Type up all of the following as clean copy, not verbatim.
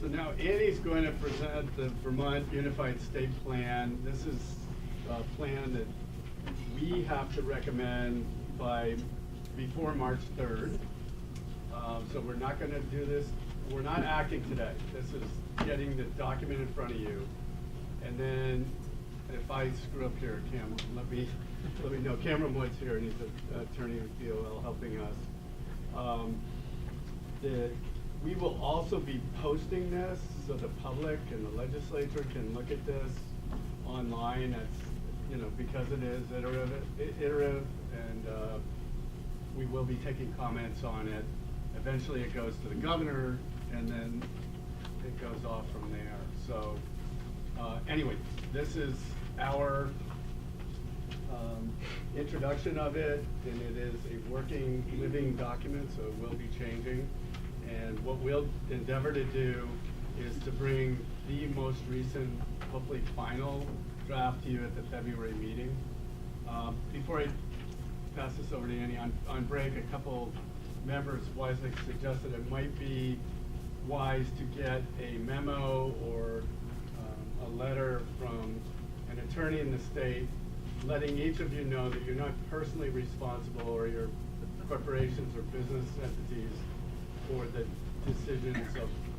So now Annie's going to present the Vermont Unified State Plan. This is a plan that we have to recommend before March 3rd. So we're not going to do this. We're not acting today. This is getting the document in front of you. And then if I screw up here, Cam, let me know. Cameron Wood's here, and he's an attorney with DOL helping us. We will also be posting this so the public and the legislature can look at this online. That's, because it is iterative, and we will be taking comments on it. Eventually it goes to the governor, and then it goes off from there. So anyway, this is our introduction of it, and it is a working, living document, so it will be changing. And what we'll endeavor to do is to bring the most recent, hopefully final draft to you at the February meeting. Before I pass this over to Annie, on break, a couple members wisely suggested it might be wise to get a memo or a letter from an attorney in the state letting each of you know that you're not personally responsible, or your corporations or business entities, for the decisions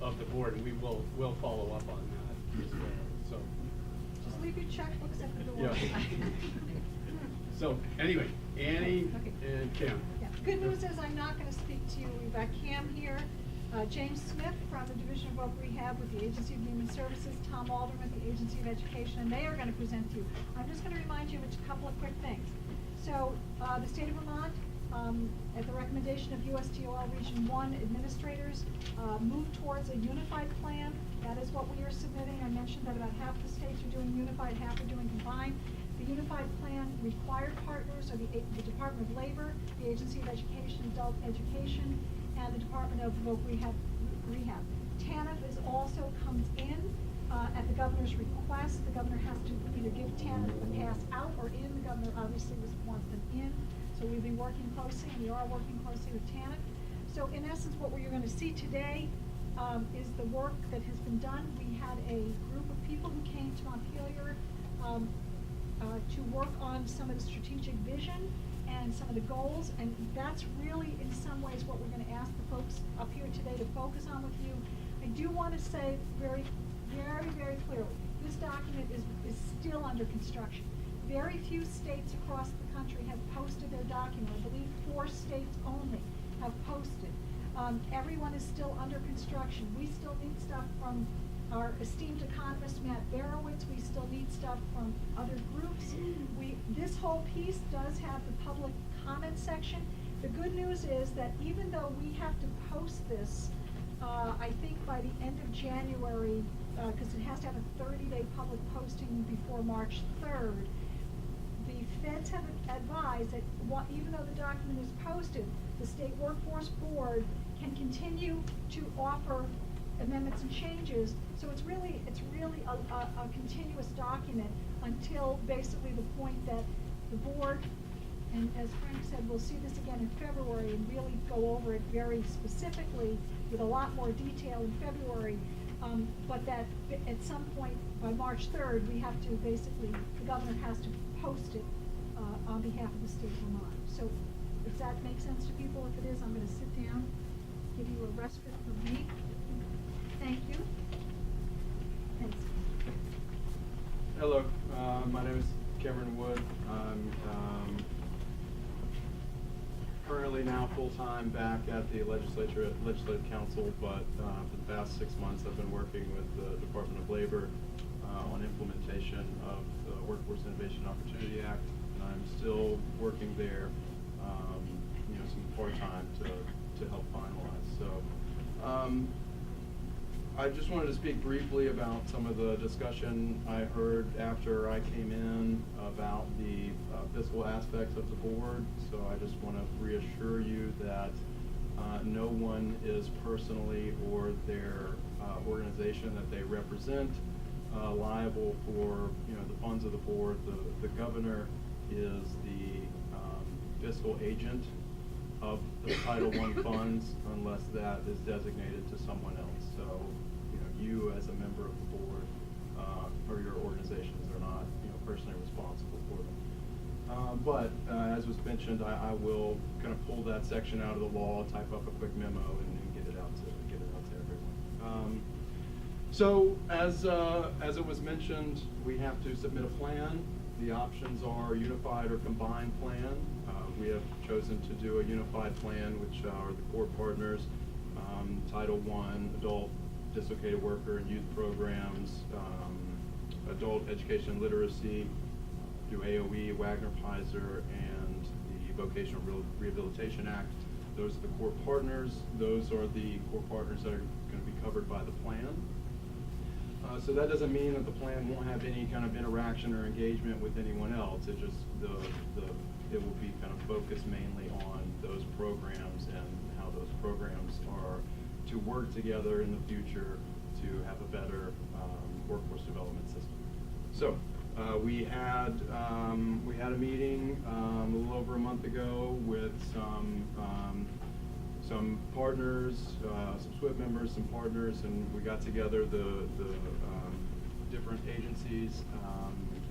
of the board, and we'll follow up on that as well. So just leave your checkbooks at the door. Yeah. So anyway, Annie Okay. and Cam. Yeah. Good news is I'm not going to speak to you. We've got Cam here, James Smith from the Division of Voc Rehab with the Agency of Human Services, Tom Alderman with the Agency of Education, and they are going to present to you. I'm just going to remind you of a couple of quick things. So the state of Vermont, at the recommendation of USTOL Region 1 administrators, move towards a unified plan. That is what we are submitting. I mentioned that about half the states are doing unified, half are doing combined. The unified plan required partners are the Department of Labor, the Agency of Education, Adult Education, and the Department of Voc Rehab. TANF also comes in at the governor's request. The governor has to either give TANF a pass out or in. The governor obviously wants them in. So we've been working closely, and we are working closely with TANF. So in essence, what we're going to see today is the work that has been done. We had a group of people who came to Montpelier to work on some of the strategic vision and some of the goals, and that's really in some ways what we're going to ask the folks up here today to focus on with you. I do want to say very, very, very clearly, this document is still under construction. Very few states across the country have posted their document. I believe 4 states only have posted. Everyone is still under construction. We still need stuff from our esteemed economist, Matt Barowitz. We still need stuff from other groups. This whole piece does have the public comment section. The good news is that even though we have to post this, I think by the end of January, because it has to have a 30-day public posting before March 3rd, the feds have advised that even though the document is posted, the State Workforce Board can continue to offer amendments and changes. So it's really a continuous document until basically the point that the board, and as Frank said, we'll see this again in February and really go over it very specifically with a lot more detail in February. But that at some point by March 3rd, we have to basically, the governor has to post it on behalf of the state of Vermont. So if that makes sense to people, if it is, I'm going to sit down, give you a respite from me. Thank you. Thanks. Hello, my name is Cameron Wood. I'm currently now full-time back at the Legislative Council, but for the past 6 months I've been working with the Department of Labor on implementation of the Workforce Innovation Opportunity Act, and I'm still working there, some part-time to help finalize. So I just wanted to speak briefly about some of the discussion I heard after I came in about the fiscal aspects of the board. So I just want to reassure you that no one is personally or their organization that they represent liable for the funds of the board. The governor is the fiscal agent of the Title I funds unless that is designated to someone else. So member of the board or your organizations are not, personally responsible for them. But as was mentioned, I will kind of pull that section out of the law, type up a quick memo, and get it out to everyone. So as it was mentioned, we have to submit a plan. The options are unified or combined plan. We have chosen to do a unified plan, which are the core partners, Title I, Adult Dislocated Worker and Youth Programs, Adult Education and Literacy, through AOE, Wagner-Pfizer, and the Vocational Rehabilitation Act. Those are the core partners. Those are the core partners that are going to be covered by the plan. So that doesn't mean that the plan won't have any kind of interaction or engagement with anyone else. It just it will be kind of focused mainly on those programs and how those programs are to work together in the future to have a better workforce development system. So we had a meeting a little over a month ago with some partners, some SWIP members, some partners, and we got together the different agencies,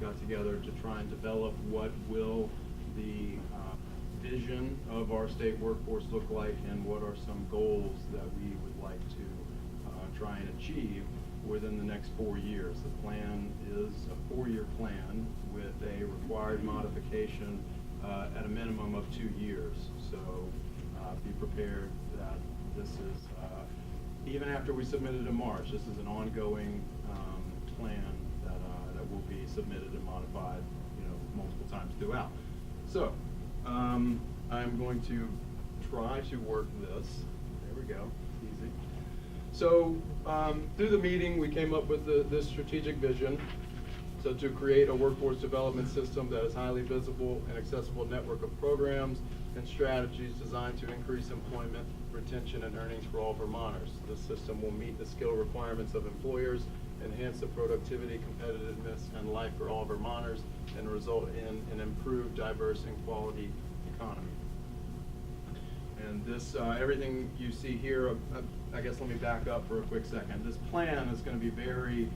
got together to try and develop what will the vision of our state workforce look like, and what are some goals that we would like to try and achieve within the next 4 years. The plan is a 4-year plan with a required modification at a minimum of 2 years. So be prepared that this is, even after we submit it in March, this is an ongoing plan that will be submitted and modified, multiple times throughout. So I'm going to try to work this. There we go. Easy. So through the meeting, we came up with this strategic vision. So to create a workforce development system that is highly visible and accessible network of programs and strategies designed to increase employment, retention, and earnings for all Vermonters. This system will meet the skill requirements of employers, enhance the productivity, competitiveness, and life for all Vermonters, and result in an improved, diverse, and quality economy. And this, everything you see here, I guess let me back up for a quick second. This plan is going to be very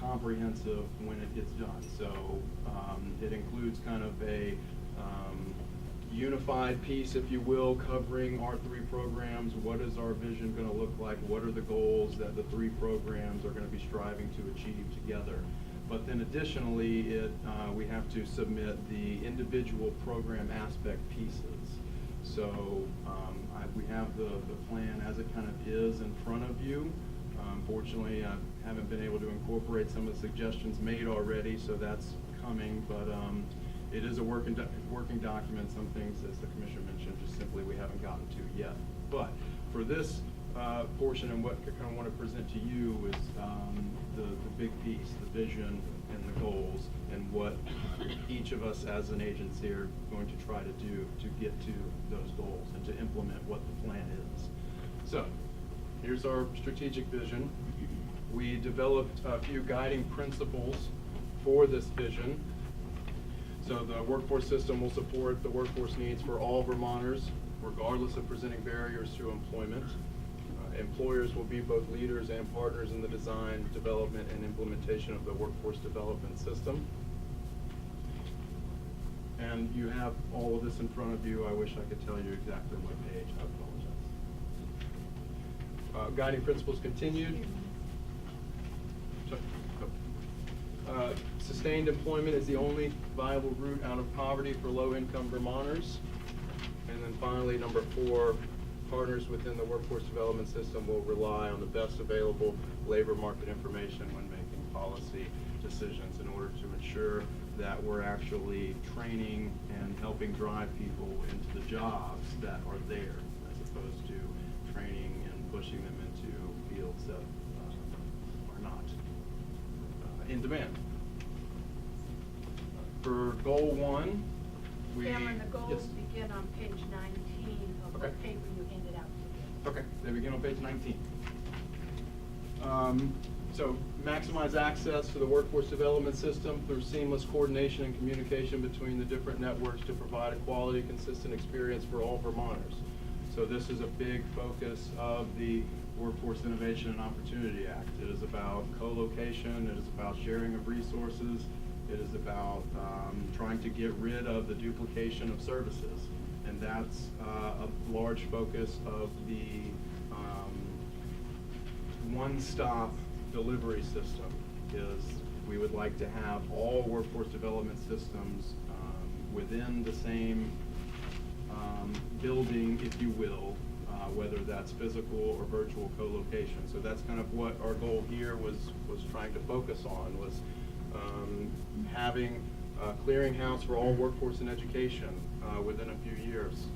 comprehensive when it gets done. So it includes kind of a unified piece, if you will, covering our 3 programs. What is our vision going to look like? What are the goals that the 3 programs are going to be striving to achieve together? But then additionally, we have to submit the individual program aspect pieces. So we have the plan as it kind of is in front of you. Unfortunately, I haven't been able to incorporate some of the suggestions made already, so that's coming. But it is a working document. Some things, as the Commissioner mentioned, just simply we haven't gotten to yet. But for this portion, and what I kind of want to present to you is the big piece, the vision and the goals, and what each of us as an agency are going to try to do to get to those goals and to implement what the plan is. So here's our strategic vision. We developed a few guiding principles for this vision. So the workforce system will support the workforce needs for all Vermonters, regardless of presenting barriers to employment. Employers will be both leaders and partners in the design, development, and implementation of the workforce development system. And you have all of this in front of you. I wish I could tell you exactly what page. I apologize. Guiding principles continued. Sustained employment is the only viable route out of poverty for low-income Vermonters. And then finally, number 4, partners within the workforce development system will rely on the best available labor market information when making policy decisions in order to ensure that we're actually training and helping drive people into the jobs that are there, as opposed to training and pushing them into fields that are not in demand. For goal 1, Cameron, the goals yes. begin on page 19 of Okay. the paper you handed out to me. Okay, they begin on page 19. So maximize access to the workforce development system through seamless coordination and communication between the different networks to provide a quality, consistent experience for all Vermonters. So this is a big focus of the Workforce Innovation and Opportunity Act. It is about co-location, it is about sharing of resources, it is about trying to get rid of the duplication of services. And that's a large focus of the one-stop delivery system. Is we would like to have all workforce development systems within the same building, if you will, whether that's physical or virtual co-location. So that's kind of what our goal here was trying to focus on, was having a clearinghouse for all workforce and education within a few years,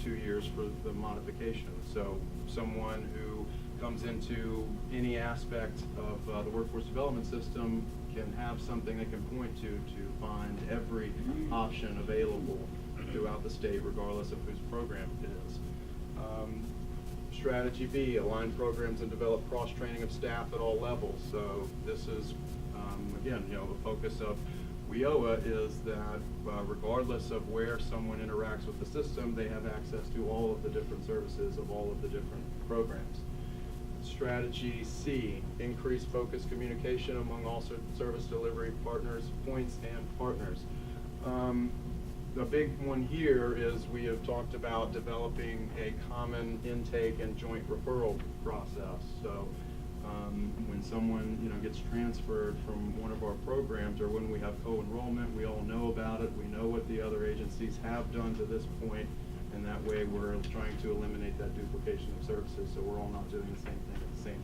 2 years for the modification. So someone who comes into any aspect of the workforce development system can have something they can point to find every option available throughout the state, regardless of whose program it is. Strategy B, align programs and develop cross-training of staff at all levels. So this is, again, the focus of WIOA is that regardless of where someone interacts with the system, they have access to all of the different services of all of the different programs. Strategy C, increase focus communication among all service delivery partners, points and partners. The big one here is we have talked about developing a common intake and joint referral process. So when someone gets transferred from one of our programs, or when we have co-enrollment, we all know about it. We know what the other agencies have done to this point, and that way we're trying to eliminate that duplication of services, so we're all not doing the same thing at the same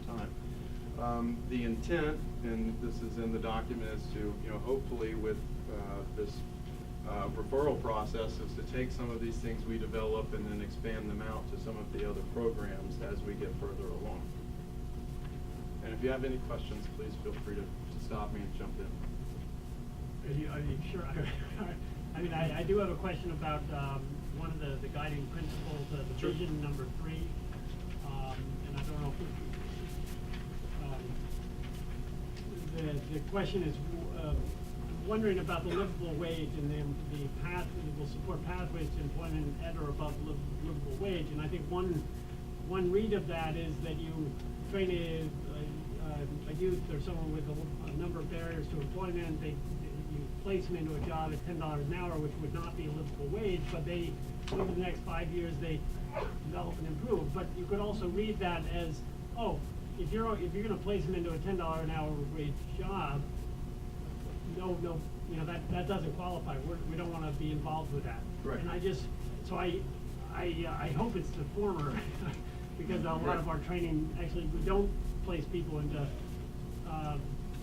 time. The intent, and this is in the document, is to hopefully with this referral process is to take some of these things we develop and then expand them out to some of the other programs as we get further along. And if you have any questions, please feel free to stop me and jump in. Are you sure? I mean, I do have a question about one of the guiding principles, the Sure. vision number 3, and I don't know if the question is wondering about the livable wage and then the path that will support pathways to employment at or above livable wage. And I think one read of that is that you train a youth or someone with a number of barriers to employment. You place them into a job at $10 an hour, which would not be a livable wage, but they, over the next 5 years, they develop and improve. But you could also read that as, oh, if you're going to place them into a $10 an hour wage job, no, that doesn't qualify. We don't want to be involved with that. Right. And I hope it's the former, because a lot of our training, actually, we don't place people into,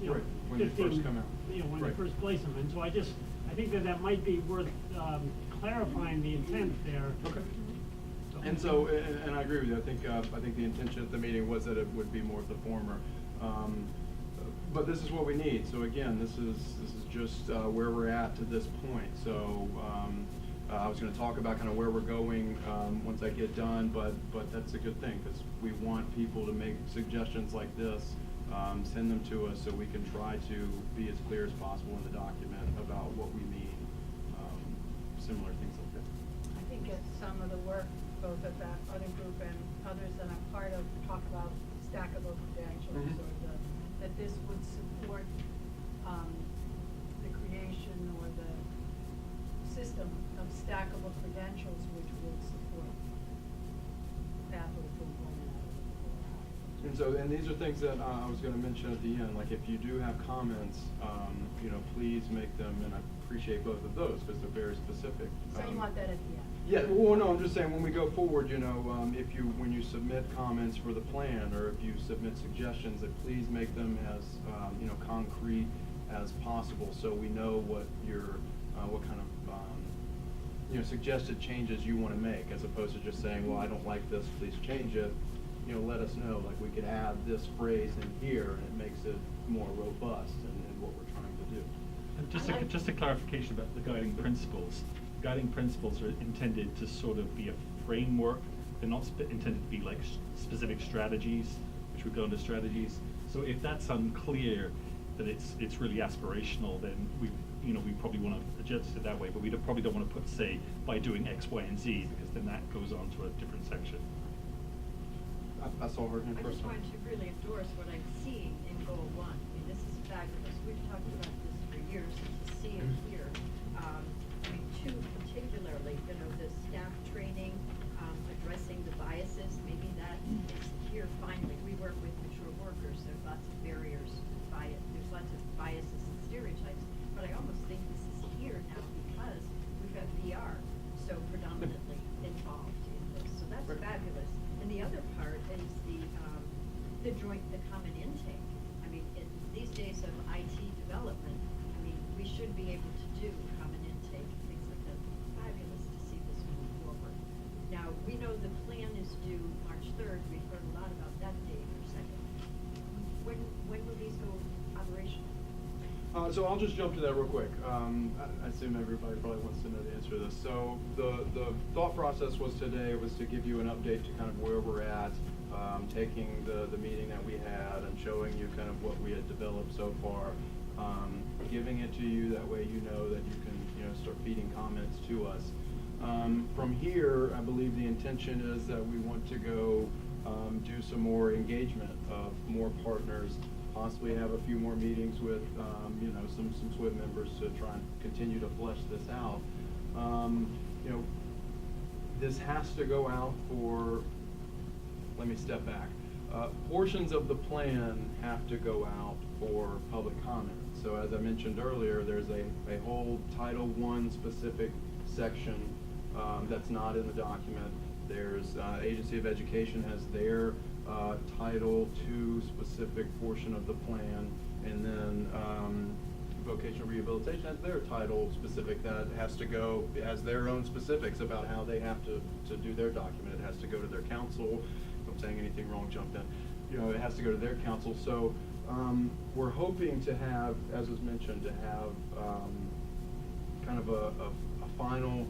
Right, when they 15, first come out. when Right. you first place them. And so I think that might be worth clarifying the intent there. Okay. And so, and I agree with you. I think the intention at the meeting was that it would be more of the former. But this is what we need. So again, this is just where we're at to this point. So I was going to talk about kind of where we're going once I get done, but that's a good thing, because we want people to make suggestions like this, send them to us so we can try to be as clear as possible in the document about what we mean, similar things like that. I think it's some of the work, both of that other group and others that I'm part of, talk about stackable credentials, Mhm. or that this would support the creation or the system of stackable credentials, which would support pathway to employment. And so, and these are things that I was going to mention at the end. Like, if you do have comments, please make them, and I appreciate both of those because they're very specific. So you want that at the end? Yeah, well, no, I'm just saying, when we go forward, when you submit comments for the plan, or if you submit suggestions, that please make them as, concrete as possible, so we know what what kind of, suggested changes you want to make, as opposed to just saying, well, I don't like this, please change it. Let us know, like, we could add this phrase in here, and it makes it more robust in what we're trying to do. And just a clarification about the guiding principles. Guiding principles are intended to sort of be a framework. They're not intended to be like specific strategies, which would go into strategies. So if that's unclear, that it's really aspirational, then we probably want to adjust it that way. But we probably don't want to put, say, by doing X, Y, and Z, because then that goes on to a different section. I saw her hand I first. just wanted to really endorse what I'm seeing in goal one. I mean, this is fabulous. We've talked about this for years, and to see it here. I mean, two particularly, you know, the staff training, addressing the biases, maybe that is here finally. We work with mature workers, there's lots of barriers, there's lots of biases and stereotypes, but I almost think this is here now because we've got VR so predominantly involved in this, so that's Right. fabulous. And the other part is the common intake. I mean, in these days of IT development, I mean, we should be able to do common intake and things like that. Fabulous to see this move forward. Now, we know the plan is due March 3rd. We've heard a lot about that date or second. When will these go operational? So I'll just jump to that real quick. I assume everybody probably wants to know the answer to this. So the thought process was today was to give you an update to kind of where we're at, taking the meeting that we had and showing you kind of what we had developed so far, giving it to you, that way you know that you can, you know, start feeding comments to us. From here, I believe the intention is that we want to go do some more engagement of more partners, possibly have a few more meetings with, you know, some SWIB members to try and continue to flesh this out. You know, this has to go out for, let me step back. Portions of the plan have to go out for public comment. So as I mentioned earlier, there's a whole Title I specific section that's not in the document. There's Agency of Education has their Title II specific portion of the plan, and then Vocational Rehabilitation has their title specific that has to go, has their own specifics about how they have to do their document. It has to go to their council. If I'm saying anything wrong, jump in. You know, it has to go to their council. So we're hoping to have, as was mentioned, to have kind of a final,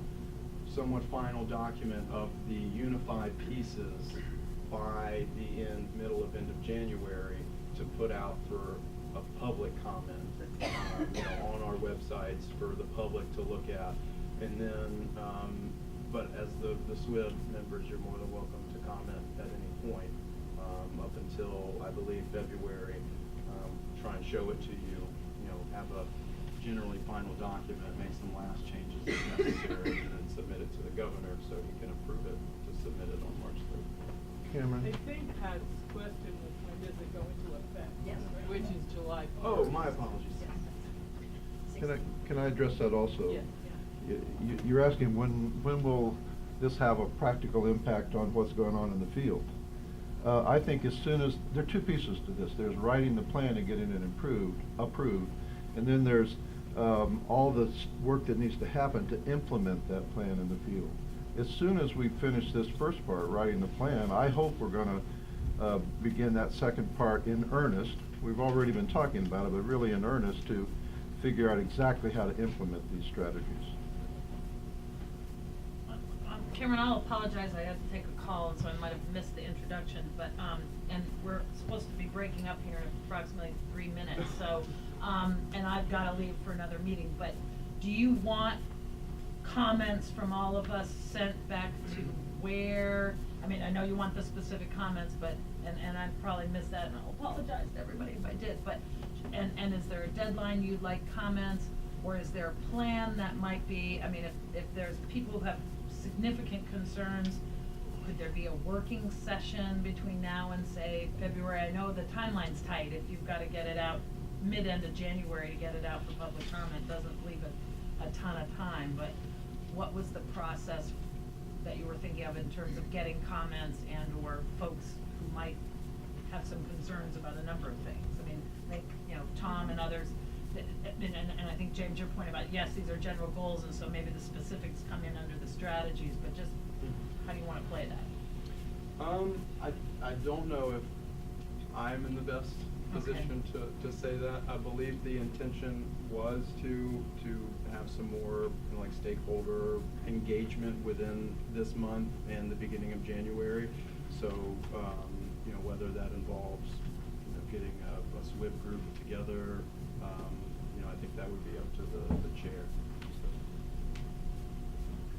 somewhat final document of the unified pieces by the middle of end of January to put out for a public comment, you know, on our websites for the public to look at. And then, but as the SWIB members, you're more than welcome to comment at any point up until, I believe, February. Try and show it to you, you know, have a generally final document, make some last changes if necessary, and then submit it to the governor so he can approve it to submit it on March 3rd. Cameron? I think Pat's question was when does it go into effect? Yes. Which is July 1st. Oh, my apologies. Yes. Can I address that also? Yeah. You're asking when will this have a practical impact on what's going on in the field? I think as soon as, there are two pieces to this. There's writing the plan and getting it approved, and then there's all the work that needs to happen to implement that plan in the field. As soon as we finish this first part, writing the plan, I hope we're going to begin that second part in earnest. We've already been talking about it, but really in earnest to figure out exactly how to implement these strategies. Cameron, I'll apologize, I had to take a call, and so I might have missed the introduction, but, and we're supposed to be breaking up here in approximately 3 minutes, so, and I've gotta leave for another meeting, but do you want comments from all of us sent back to where, I mean, I know you want the specific comments, but, and I probably missed that, and I'll apologize to everybody if I did, but, and is there a deadline you'd like comments, or is there a plan that might be, I mean, if there's people who have significant concerns, could there be a working session between now and, say, February? I know the timeline's tight, if you've gotta get it out mid-end of January to get it out for public comment, doesn't leave a ton of time, but what was the process that you were thinking of in terms of getting comments and or folks who might have some concerns about a number of things? I mean, I think, you know, Tom and others, and I think, James, your point about, yes, these are general goals, and so maybe the specifics come in under the strategies, but just, how do you want to play that? I don't know if I'm in the best position to say that. I believe the intention was to have some more, you know, like stakeholder engagement within this month and the beginning of January. So, you know, whether that involves, you know, getting a SWIB group together, you know, I think that would be up to the chair. So.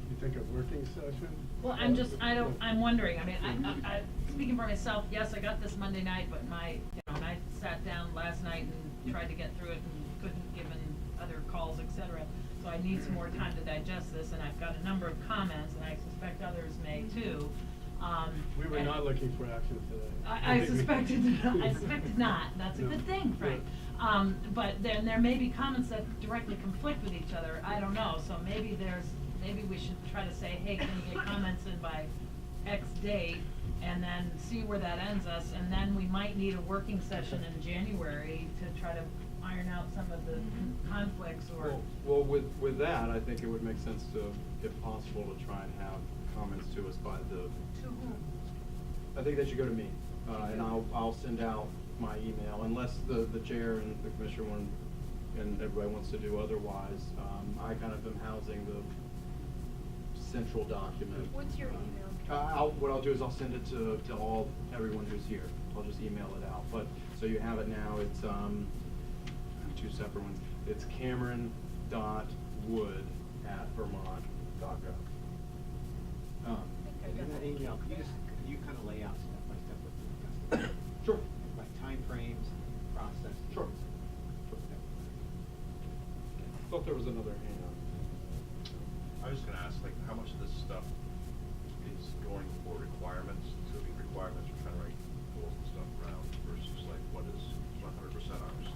You think a working session? Well, I'm wondering, I mean, I, speaking for myself, yes, I got this Monday night, but and I sat down last night and tried to get through it and couldn't, given other calls, et cetera. So I need some more time to digest this, and I've got a number of comments, and I suspect others may too. We were and not looking for action today. I suspected not, that's a No. good thing, Frank. But then there may be comments that directly conflict with each other, I don't know, so maybe we should try to say, hey, can you get comments in by X date, and then see where that ends us, and then we might need a working session in January to try to iron out some of the conflicts or. Well, with that, I think it would make sense to, if possible, to try and have comments to us by the. To whom? I think that should go to me, and I'll send out my email, unless the chair and the commissioner want, and everybody wants to do otherwise. I kind of am housing the central document. What's your email? What I'll do is I'll send it to everyone who's here. I'll just email it out, but, so you have it now, it's, I have two separate ones. It's Cameron.Wood@vermont.gov. In that email, could you kind of lay out step by step what you're discussing? Sure. Like timeframes, process? Sure. Thought there was another hand up. I was gonna ask, like, how much of this stuff is going for requirements, so the requirements are trying to write goals and stuff around, versus like, what is 100% ours?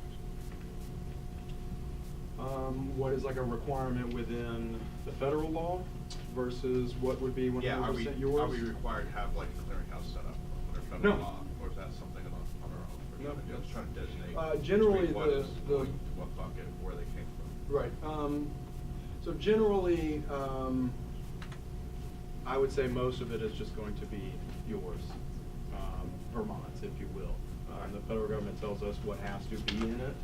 What is like a requirement within the federal law versus what would be 100% Yeah, yours? are we required to have like a clearinghouse set up under No. federal law, or is that something on our own? No. I'm just trying to designate. Generally, between what the- is the- going to what bucket, where they came from. Right, so generally, I would say most of it is just going to be yours, Vermont's, if you will. The federal government tells us what has to be in it,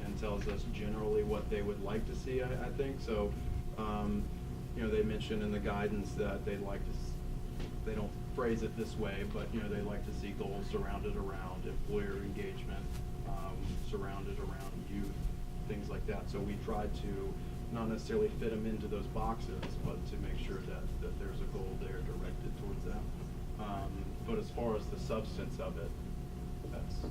and tells us generally what they would like to see, I think, so, they mentioned in the guidance that they'd like to, they don't phrase it this way, but, they like to see goals surrounded around employer engagement, surrounded around youth, things like that. So we tried to not necessarily fit them into those boxes, but to make sure that there's a goal there directed towards that. But as far as the substance of it, that's.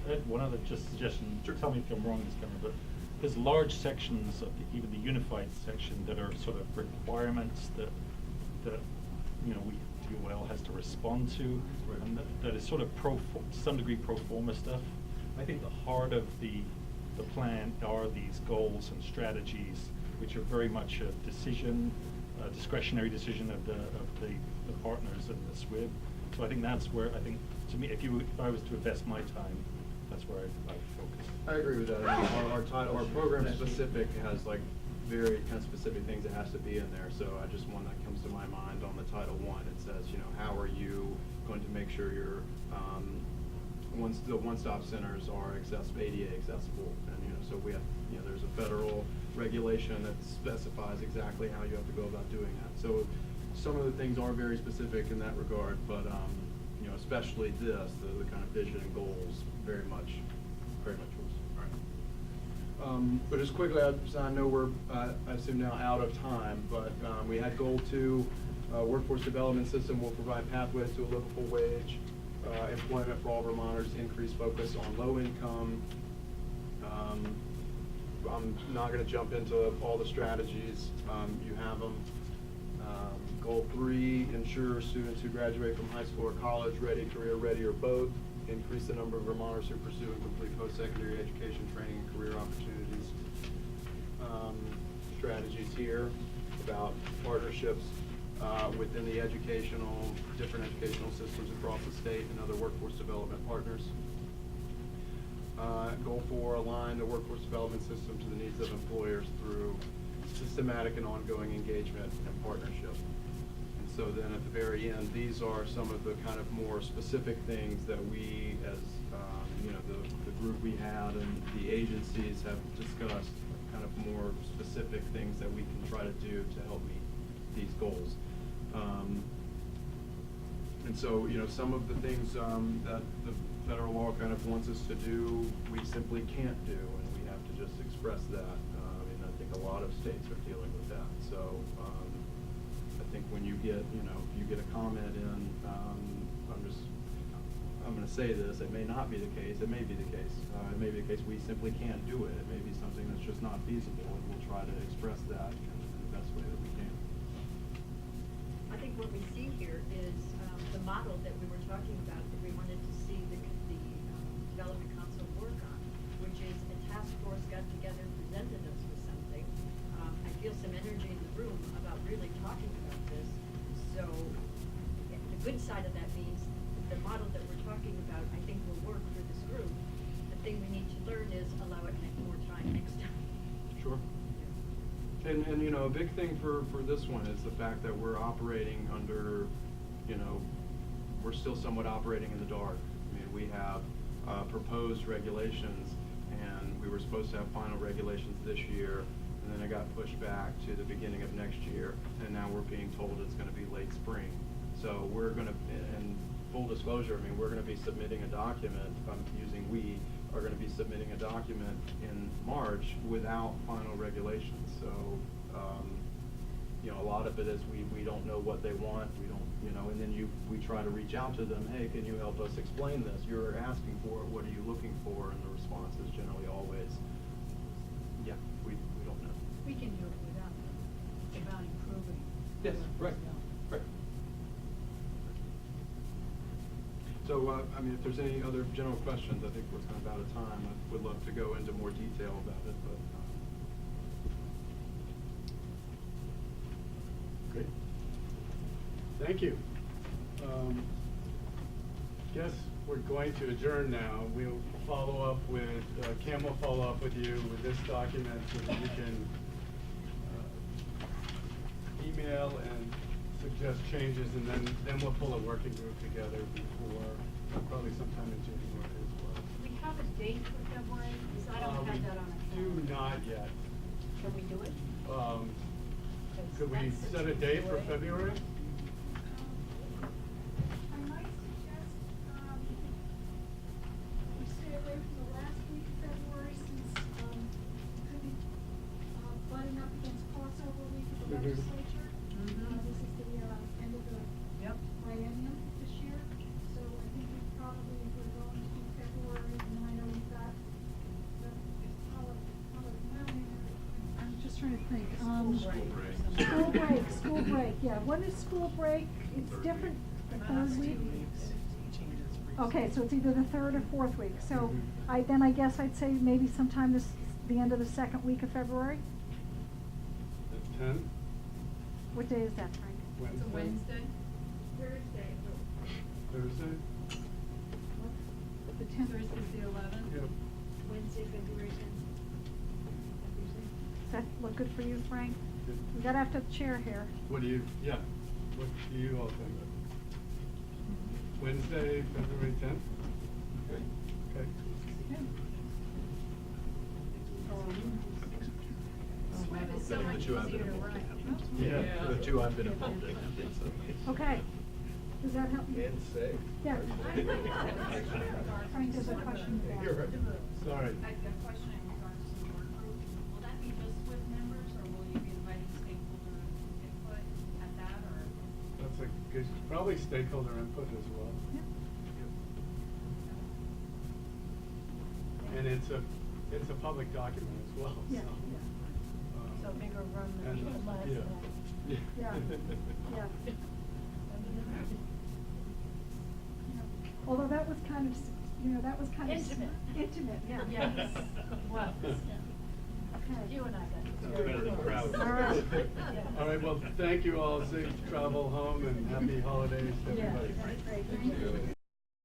I had one other just suggestion, Sure. tell me if I'm wrong, Ms. Cameron, but there's large sections of even the unified section that are sort of requirements that DOL has to respond to. Right. And that is sort of to some degree pro forma stuff. I think the heart of the plan are these goals and strategies, which are very much a discretionary decision of the partners in the SWIB. So I think that's where, to me, if I was to invest my time, that's where I'd focus. I agree with that. I mean, our title, our program specific has like very kind of specific things that has to be in there. So I just, one that comes to my mind on the Title I, it says, how are you going to make sure your, the one-stop centers are ADA accessible? And, so we have, there's a federal regulation that specifies exactly how you have to go about doing that. So some of the things are very specific in that regard, but, especially this, the kind of vision and goals, very much yours. All right. But just quickly, I know we're, I assume now out of time, but we had goal 2, workforce development system will provide pathways to a livable wage, employment for all Vermonters, increased focus on low income. I'm not going to jump into all the strategies. You have them. Goal 3, ensure students who graduate from high school or college ready, career ready, or both. Increase the number of Vermonters who pursue and complete post-secondary education, training, and career opportunities. Strategies here about partnerships within the different educational systems across the state and other workforce development partners. Goal 4, align the workforce development system to the needs of employers through systematic and ongoing engagement and partnership. And so then at the very end, these are some of the kind of more specific things that we, as the group we had and the agencies have discussed, kind of more specific things that we can try to do to help meet these goals. And so, some of the things that the federal law kind of wants us to do, we simply can't do, and we have to just express that. I think a a lot of states are dealing with that. So, I think when you get, if you get a comment in, I'm gonna say this, it may not be the case, it may be the case. It may be the case we simply can't do it. It may be something that's just not feasible, and we'll try to express that in the best way that we can. I think what we see here is the model that we were talking about that we wanted to see the Development Council work on, which is a task force got together, presented us with something. I feel some energy in the room about really talking about this. So the good side of that means the model that we're talking about, I think, will work for this group. The thing we need to learn is allow it more time next time. Sure. And a big thing for this one is the fact that we're operating under, we're still somewhat operating in the dark. I mean, we have proposed regulations, and we were supposed to have final regulations this year, and then it got pushed back to the beginning of next year, and now we're being told it's gonna be late spring. So we're gonna, and full disclosure, I mean, we're gonna be submitting a document, we are gonna be submitting a document in March without final regulations. So, a lot of it is we don't know what they want, we don't, and then we try to reach out to them, hey, can you help us explain this? You're asking for it, what are you looking for? And the response is generally always, yeah, we don't know. We can do it without them. It's about improving. Yes, right, right. So, if there's any other general questions, I think we're kind of out of time. I would love to go into more detail about it, but. Great. Thank you. Guess we're going to adjourn now. We'll follow up with, Cam will follow up with you with this document so that you can email and suggest changes, and then we'll pull a working group together before, probably sometime in January as well. Do we have a date for February? Because I don't have that on a We calendar. do not yet. Can we do it? Could we set a date for February? I might suggest, we stay away from the last week of February since, it could be, butting up against crossover week of the Mhm. legislature. This is the, end of the biennium this year, so I think we probably were going to do February, and I know we've got I'm just trying to think. School break, yeah. When is school break? It's different, the third week? Okay, so it's either the third or fourth week. So I guess I'd say maybe sometime the end of the second week of February? The 10th? What day is that, Frank? It's a Wednesday? Thursday. Thursday? The 10th? Thursday's the 11th? Yep. Wednesday, February 10th. Does that look good for you, Frank? Good. We gotta have to chair here. What do you all think? Wednesday, February 10th? Okay. Swim is so The much two I've easier been to involved run. in. Yeah. The two I've been involved in, so. Okay. Does that help you? And say. Yeah. Frank, there's a question there. You're right. Sorry. I have a question in regards to the work group. Will that be just with members, or will you be inviting stakeholder input at that, or? That's a good, probably stakeholder input as well. Yeah. And it's a public document as well, so. Yeah, So bigger run than And, the last yeah. one. Yeah. Yeah. Although that was kind of, that was kind of. Intimate. Intimate, yeah. Yes. Was. Okay. You and I got Sounds very better than close. crowd. All right. All right, well, thank you all. Safe travel home and happy holidays to Yeah. everybody. Great, thank you.